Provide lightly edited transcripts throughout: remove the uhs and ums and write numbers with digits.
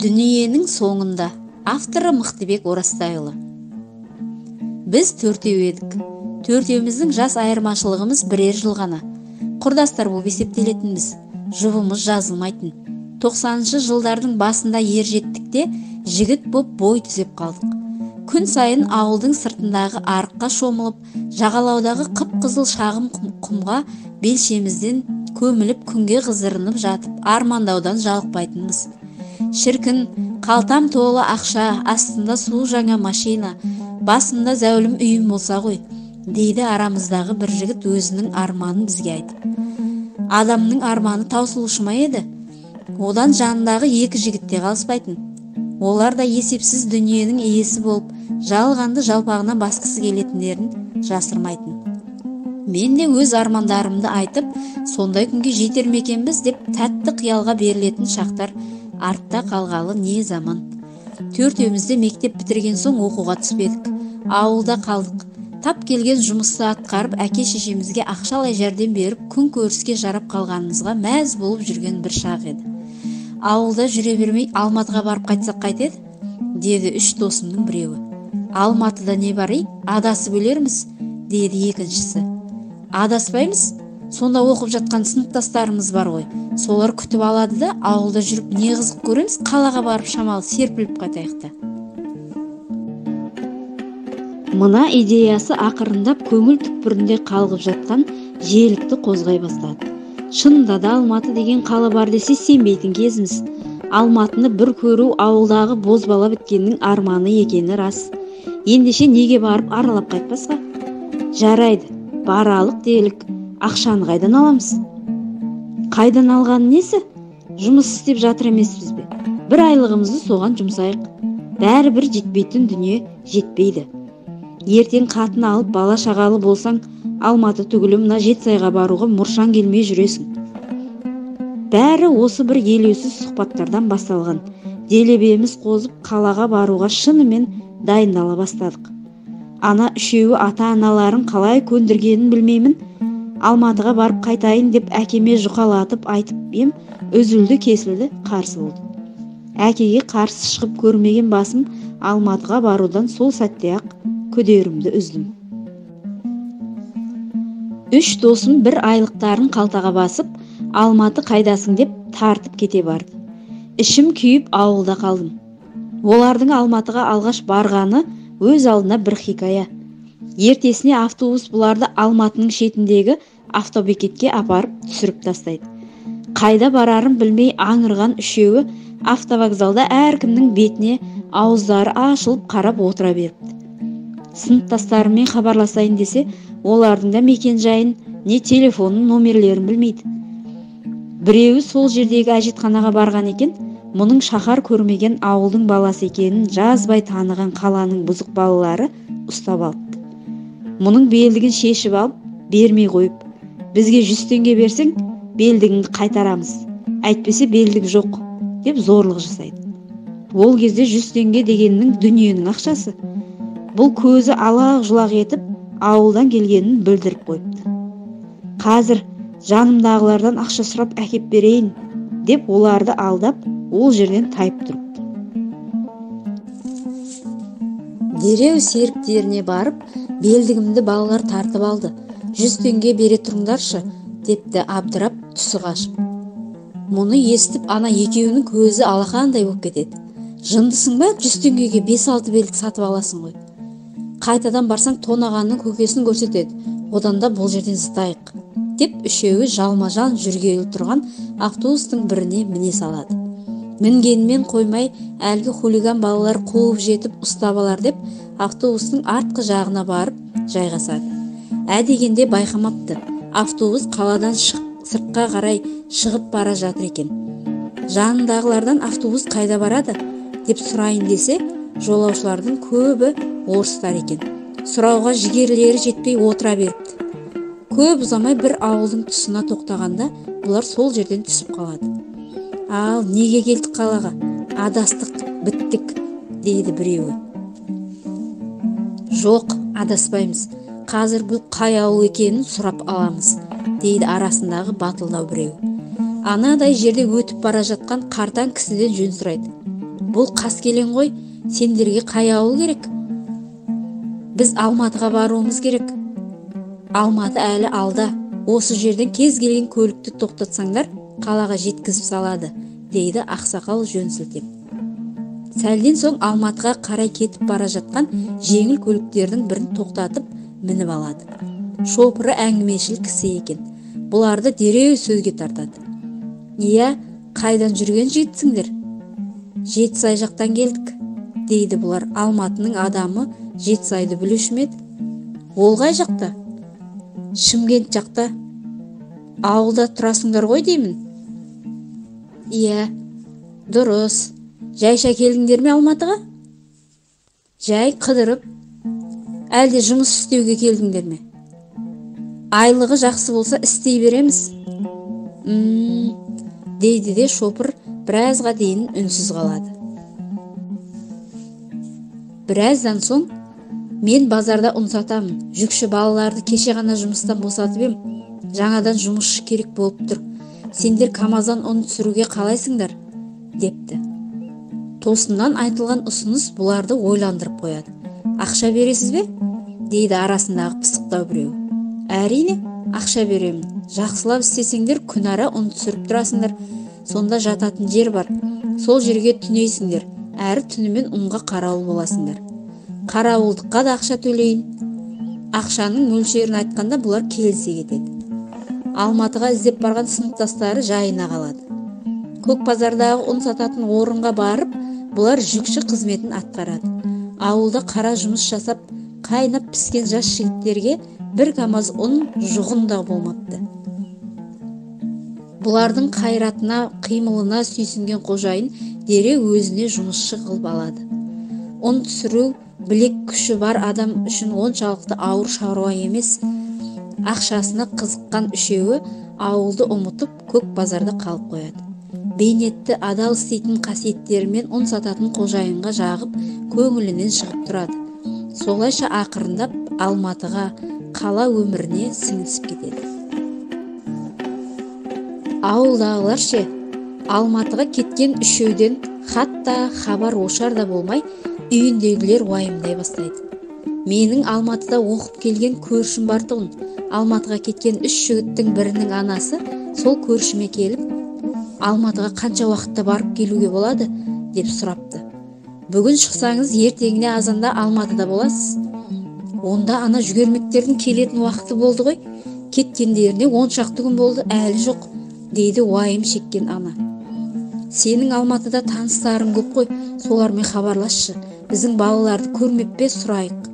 Дүниенің соңында. Авторы Мықтыбек Орастайұлы. Біз төртеу едік. Төртеуміздің жас айырмашылығымыз бірер жыл ғана. Құрдастар болып есептелетінбіз. Жұбымыз жазылмайтын. 90-шы жылдардың басында ер жеттікте жігіт боп бой түзеп қалдық. Күн сайын ауылдың сыртындағы арыққа шомылып, жағалаудағы қып-қызыл шағым құмға белшемізден көміліп күнге қызырынып жатып, армандаудан жалықпайтынбыз. Шіркін, қалтам толы ақша, астында су жаңа машина, басында зәулім үйім болса ғой, дейді арамыздағы бір жігіт өзінің арманын бізге айтып. Адамның арманы таусылушы ма еді? Одан жанындағы екі жігітте қалыспайтын. Олар да есепсіз дүниенің иесі болып, жалғанды жалпағына басқысы келетіндерін жасырмайтын. Мен де өз армандарымды айтып, сондай күнге жетер ме екенбіз деп тәтті қиялға берілетін шақтар артта қалғалы не заман. Төртеумізде мектеп бітірген соң оқуға түспедік. Ауылда қалдық. Тап келген жұмысты атқарып, әке-шешемізге ақшалай жәрдем беріп, күн көріске жарап қалғанымызға мәз болып жүрген бір шақ еді. Ауылда жүре бермей Алматыға барып қайтсақ қайтеді? Деді үш досымның біреуі. Алматыда не бар ей? Адасып өлерміз, деді екіншісі. Адаспаймыз? Сонда оқып жатқан сыныптастарымыз бар ғой. Солар күтіп алады да, ауылда жүріп не қызық көреміз, қалаға барып шамалы серпіліп қайтайық та. Мына идеясы ақырындап көңіл түкпірінде қалғып жатқан желікті қозғай бастады. Шынында да Алматы деген қала бар десе сенбейтін кезіміз. Алматыны бір көру ауылдағы бозбала біткеннің арманы екені рас. Ендеше неге барып аралап қайтпасқа? Жарайды, баралық делік. Ақшаны қайдан аламыз? Қайдан алғаны несі? Жұмыс істеп жатыр емеспіз бе? Бір айлығымызды соған жұмсайық. Бәрібір жетпейтін дүние жетпейді. Ертең қатын алып бала шағалы болсаң, Алматы түгілі мына Жетісайға баруға мұршаң келмей жүресің. Бәрі осы бір елеусіз сұхбаттардан басталған. Делебеміз қозып қалаға баруға шынымен дайындала бастадық. Ана үшеуі ата-аналарын қалай көндіргенін білмеймін. Алматыға барып қайтайын деп әкеме жұқалатып айтып ем, үзілді кесілді қарсы болды. Әкеге қарсы шығып көрмеген басым Алматыға барудан сол сәтте-ақ күдерімді үздім. Үш досым бір айлықтарын қалтаға басып, Алматы қайдасың деп тартып кете барды. Ішім күйіп ауылда қалдым. Олардың Алматыға алғаш барғаны өз алдына бір хикая. Ертесіне автобус бұларды Алматының шетіндегі автобекетке апарып түсіріп тастайды. Қайда барарын білмей аңырған үшеуі автовокзалда әркімнің бетіне ауыздары ашылып қарап отыра беріпті. Сыныптастарымен хабарласайын десе, олардың да мекен жайын, не телефонның номерлерін білмейді. Біреуі сол жердегі әжетханаға барған екен, мұның шаһар көрмеген ауылдың баласы екенін жазбай таныған қаланың бұзық балалары ұстап алыпты. Мұның белдігін шешіп алып, бермей қойып, бізге 100 теңге берсең, белдігіңді қайтарамыз. Әйтпесе белдік жоқ, деп зорлық жасайды. Ол кезде 100 теңге дегеннің дүниенің ақшасы. Бұл көзі алақ-жұлақ етіп, ауылдан келгенін білдіріп қойыпты. Қазір жанымдағылардан ақша сұрап әкеп берейін, деп оларды алдап, ол жерден тайып тұрыпты. Дереу серіктеріне барып, белдігімді балалар тартып алды. 100 теңге бере тұрыңдаршы, депті абдырап түсі қашып. Мұны естіп, ана екеуінің көзі алақандай болып кетеді. Жындысың ба, 100 теңгеге 5-6 белдік сатып аласың ғой. Қайтадан барсаң тонағанның көкесін көрсетеді. Одан да бұл жерден зытайық, деп үшеуі жалма-жан жүргелі тұрған автобустың біріне міне салады. Мінгенмен қоймай, әлгі хулиган балалар қуып жетіп ұстап алар деп, автобустың артқы жағына барып жайғасады. Әдегенде байқамапты. Автобус қаладан сыртқа қарай шығып бара жатыр екен. Жанындағылардан автобус қайда барады деп сұрайын десе, жолаушылардың көбі орыстар екен. Сұрауға жігерлері жетпей отыра беріпті. Көп ұзамай бір ауылдың тұсына тоқтағанда, бұлар сол жерден түсіп қалады. Ал неге келдік қалаға? Адастық, біттік, дейді біреуі. Жоқ, адаспаймыз. Қазір бұл қай ауыл екенін сұрап аламыз, дейді арасындағы батылдау біреу. Анадай жерде өтіп бара жатқан қартаң кісіден жөн сұрайды. бұл қаскелең ғой, сендерге қай ауыл керек? Біз Алматыға баруымыз керек. Алматы әлі алда. Осы жерден кез келген көлікті тоқтатсаңдар, қалаға жеткізіп салады, дейді ақсақал жөн сілтеп. Сәлден соң Алматыға қарай кетіп бара жатқан жеңіл көліктердің бірін тоқтатып мініп алады. Шопыры әңгімешіл кісі екен. Бұларды дереу сөзге тартады. Иә, қайдан жүрген жігітсіңдер? Жетісай жақтан келдік, дейді бұлар. Алматының адамы Жетісайды білуші ме еді? Ол қай жақта? Шымкент жақта. Ауылда тұрасыңдар ғой деймін. Иә, дұрыс. Жайша келдіңдер ме Алматыға? Жай қыдырып, әлде жұмыс істеуге келдіңдер ме? Айлығы жақсы болса істей береміз. Дейді де шопыр біразға дейін үнсіз қалады. Біраздан соң, мен базарда ұн сатамын. Жүкші балаларды кеше ғана жұмыстан босатып ем. Жаңадан жұмысшы керек болып тұр. Сендер Камаздан ұн түсіруге қалайсыңдар? Депті. Тосыннан айтылған ұсыныс бұларды ойландырып қояды. Ақша бересіз бе? Дейді арасындағы пысықтау біреу. Әрине, ақша беремін. Жақсылап істесеңдер күнара ұн түсіріп тұрасыңдар. Сонда жататын жер бар. Сол жерге түнейсіңдер. Әрі түнімен ұнға қарауыл боласыңдар. Қарауылдыққа да ақша төлейін. Ақшаның мөлшерін айтқанда бұлар келісе кетеді. Алматыға іздеп барған сыныптастары жайына қалады. Көк базардағы ұн сататын орынға барып, бұлар жүкші қызметін атқарады. Ауылда қара жұмыс жасап, қайнап піскен жас жігіттерге бір камаз ұн жұғында болмапты. Бұлардың қайратына, қимылына сүйсінген қожайын дереу өзіне жұмысшы қылып алады. Ұн түсіру білек күші бар адам үшін оншалықты ауыр шаруа емес. Ақшасына қызыққан үшеуі ауылды ұмытып көк базарда қалып қояды. Бейнетті адал істейтін қасиеттерімен ұн сататын қожайынға жағып, көңілінен шығып тұрады. Солайша ақырындап Алматыға, қала өміріне сіңісіп кетеді. Ауылдағылар ше, Алматыға кеткен үшеуден хатта хабар ошар да болмай, үйіндегілер уайымдай бастайды. Менің Алматыда оқып келген көршім бар тұғын. Алматыға кеткен үш жігіттің бірінің анасы сол көршіме келіп, Алматыға қанша уақытта барып келуге болады деп сұрапты. Бүгін шықсаңыз, ертеңіне азанда Алматыда боласыз. Онда ана жүгермектердің келетін уақыты болды ғой. Кеткендеріне 10 шақты күн болды, әлі жоқ, дейді уайым шеккен ана. Сенің Алматыда таныстарың көп қой, солармен хабарласшы. Біздің балаларды көрмеп пе, сұрайық.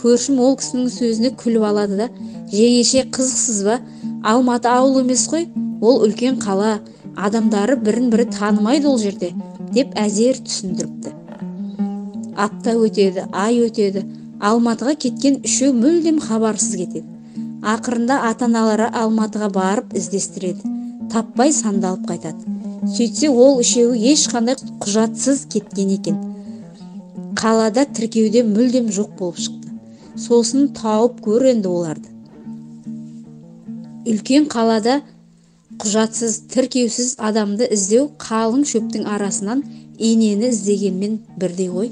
Көршім ол кісінің сөзіне күліп алады да, жеңеше қызықсыз ба? Алматы ауыл емес қой, ол үлкен қала, адамдары бірін-бірі танымайды ол жерде, деп әзер түсіндіріпті. Апта өтеді, ай өтеді, Алматыға кеткен үшеу мүлдем хабарсыз кетеді. Ақырында ата-аналары Алматыға барып іздестіреді, таппай сандалып қайтады. Сөйтсе ол үшеуі ешқандай құжатсыз кеткен екен. Қалада тіркеуде мүлдем жоқ болып шықты. Сосын тауып көр енді оларды. Үлкен қалада құжатсыз, тіркеусіз адамды іздеу қалың шөптің арасынан инені іздегенмен бірдей ғой.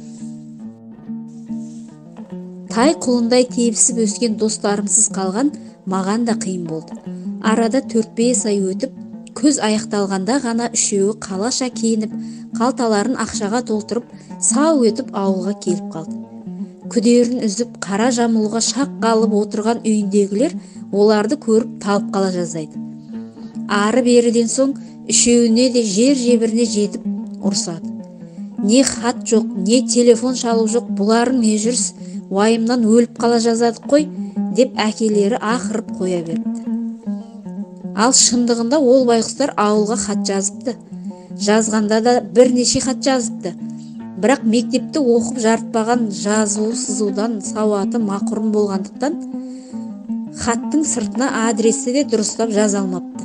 Тай құлындай тебісіп өскен достарымсыз қалған маған да қиын болды. Арада 4-5 ай өтіп, күз аяқталғанда ғана үшеуі қалаша киініп, қалталарын ақшаға толтырып, сау етіп ауылға келіп қалды. Күдерін үзіп, қара жамылуға шақ қалып отырған үйіндегілер оларды көріп талып қала жаздайды. Ары беріден соң үшеуіне де жер жебіріне жетіп ұрсады. Не хат жоқ, не телефон шалу жоқ, бұларын не жүріс, уайымнан өліп қала жазадық қой, деп әкелері ақырып қоя беріпті. Ал шындығында ол байқұстар ауылға хат жазыпты. Жазғанда да бірнеше хат жазыпты. Бірақ мектепті оқып жарытпаған, жазу сызудан сауаты мақұрым болғандықтан хаттың сыртына адресті де дұрыстап жаза алмапты.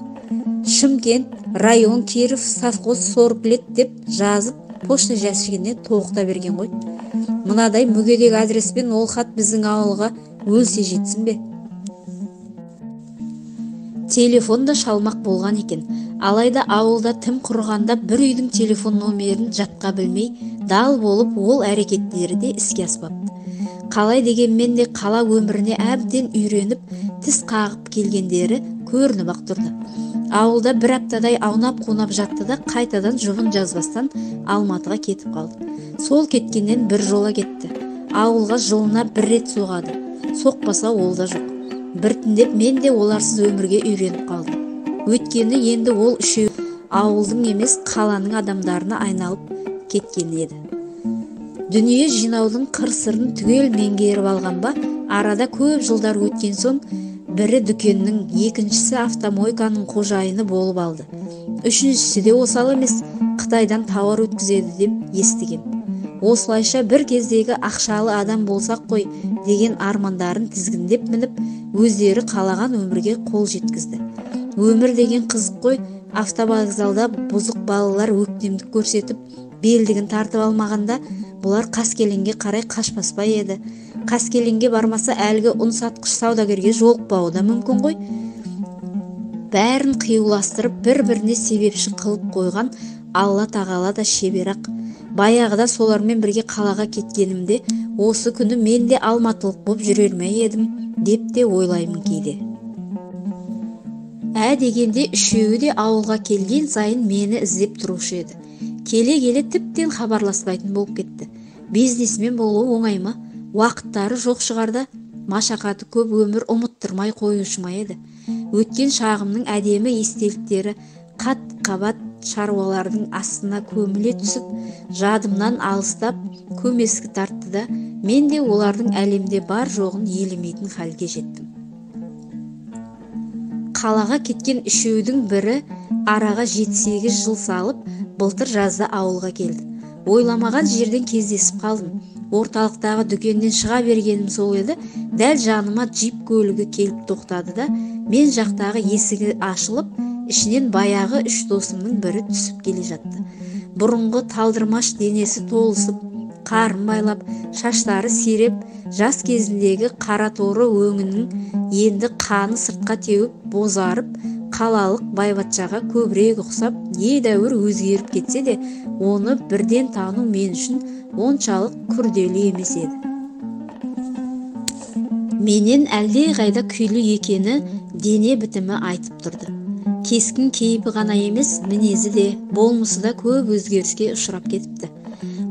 Шымкент, район, Киров, совхоз, Сорплет деп жазып почта жәшігіне тоғыта берген ғой. Мынадай мүгедек адреспен ол хат біздің ауылға өлсе жетсін бе? Телефон да шалмақ болған екен. Алайда ауылда тым құрығанда бір үйдің телефон номерін жатқа білмей, дал болып ол әрекеттері де іске аспапты. Қалай дегенмен де қала өміріне әбден үйреніп, тіс қағып келгендері көрініп-ақ тұрды. Ауылда бір аптадай аунап-қунап жатты да қайтадан жұбын жазбастан Алматыға кетіп қалды. Сол кеткеннен бір жола кетті. Ауылға жылына бір рет соғады. Соқпаса ол да жоқ. Біртіндеп мен де оларсыз өмірге үйреніп қалдым. Өйткені енді ол үшеу ауылдың емес қаланың адамдарына айналып кеткен еді. Дүние жинаудың қыр-сырын түгел меңгеріп алған ба, арада көп жылдар өткен соң бірі дүкеннің, екіншісі автомойканың қожайыны болып алды. Үшіншісі де осал емес, Қытайдан тауар өткізеді деп естігем. Осылайша бір кездегі ақшалы адам болсақ қой деген армандарын тізгіндеп мініп, өздері қалаған өмірге қол жеткізді. Өмір деген қызық қой, автовокзалда бұзық балалар өктемдік көрсетіп, белдігін тартып алмағанда, бұлар Қаскелеңге қарай қашпас па еді. Қаскелеңге бармаса әлгі ұн сатқыш саудагерге жолықпауы да мүмкін ғой. Бәрін қиюластырып, бір-біріне себепші қылып қойған Алла тағала да шеберақ. Баяғыда солармен бірге қалаға кеткенімде, осы күні мен де алматылық боп жүрер ме едім деп те ойлаймын кейде. Дегенде үшеуі де ауылға келген сайын мені іздеп тұрушы еді. Келе-келе тіптен хабарласпайтын болып кетті. Бизнесмен болу оңай ма? Уақыттары жоқ шығарда, машақаты көп өмір ұмыттырмай қоюшы ма еді. Өткен шағымның әдемі естеліктері қат-қабат шаруалардың астына көміле түсіп, жадымнан алыстап көмескі тартты да, мен де олардың әлемде бар жоғын елемейтін халге жеттім. Қалаға кеткен үшеудің бірі араға 7-8 жыл салып, былтыр жазда ауылға келді. Ойламаған жерден кездесіп қалдым. Орталықтағы дүкеннен шыға бергенім сол еді, дәл жаныма джип көлігі келіп тоқтады да, мен жақтағы есігі ашылып, ішінен баяғы 3 досымның бірі түсіп келе жатты. Бұрынғы талдырмаш денесі толысып, қарын байлап, шаштары сиреп, жас кезіндегі қара торы өңінің енді қаны сыртқа теуіп, бозарып, қалалық байбатшаға көбірек ұқсап, едәуір өзгеріп кетсе де, оны бірден тану мен үшін оншалық күрделі емес еді. Менен әлде қайда күйлі екені дене бітімі айтып тұрды. Кескін кейпі ғана емес, мінезі де, болмысы да көп өзгеріске ұшырап кетіпті.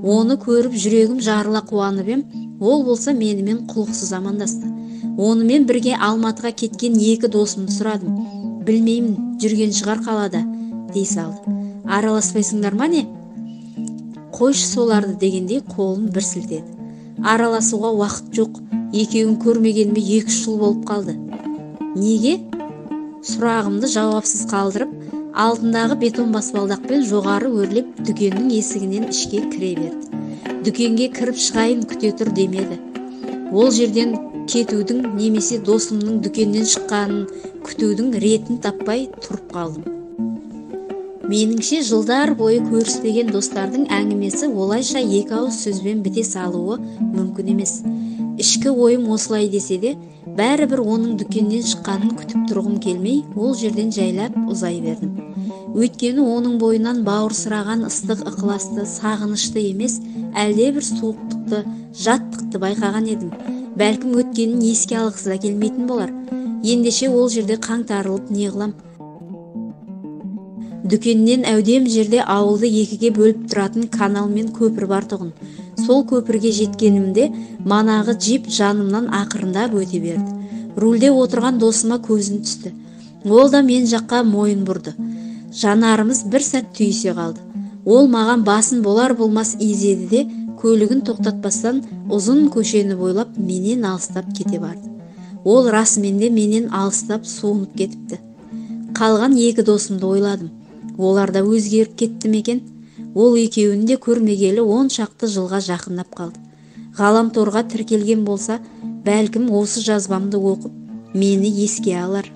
Оны көріп жүрегім жарыла қуанып ем, ол болса менімен құлықсыз амандасты. Онымен бірге Алматыға кеткен 2 досымды сұрадым. Білмеймін, жүрген шығар қалада, дей салды. Араласпайсыңдар ма не? Қойшы соларды дегенде қолын бір сілтеді. Араласуға уақыт жоқ, екеуін көрмегеніме 2 жыл болып қалды. Неге? Сұрағымды жауапсыз қалдырып, алдындағы бетон баспалдақпен жоғары өрлеп дүкеннің есігінен ішке кіре берді. Дүкенге кіріп шығайын күте тұр демеді. Ол жерден кетудің немесе досымның дүкеннен шыққанын күтудің ретін таппай тұрып қалдым. Меніңше жылдар бойы көріспеген достардың әңгімесі олайша 2 ауыз сөзбен біте салуы мүмкін емес. Ішкі ойым осылай десе де, бәрібір оның дүкеннен шыққанын күтіп тұрғым келмей, ол жерден жайлап ұзай бердім. Өйткені оның бойынан бауырсыраған ыстық ықыласты, сағынышты емес, әлде бір суықтықты, жаттықты байқаған едім. Бәлкім өткенін еске алғысы да келмейтін болар. Ендеше ол жерде қаңтарылып неғылам. Дүкеннен әудем жерде ауылды 2-ге бөліп тұратын канал мен көпір бар тұғын. Сол көпірге жеткенімде манағы джип жанымнан ақырындап өте берді. Рульде отырған досыма көзім түсті. Ол да мен жаққа мойын бұрды. Жанарымыз бір сәт түйісе қалды. Ол маған басын болар-болмас изеді де, көлігін тоқтатпастан ұзын көшені бойлап менен алыстап кете барды. Ол расымен де менен алыстап суынып кетіпті. Қалған 2 досымды ойладым. Олар да өзгеріп кетті ме? Ол екеуін де көрмегелі 10 шақты жылға жақындап қалды. Ғаламторға тіркелген болса, бәлкім осы жазбамды оқып, мені еске алар.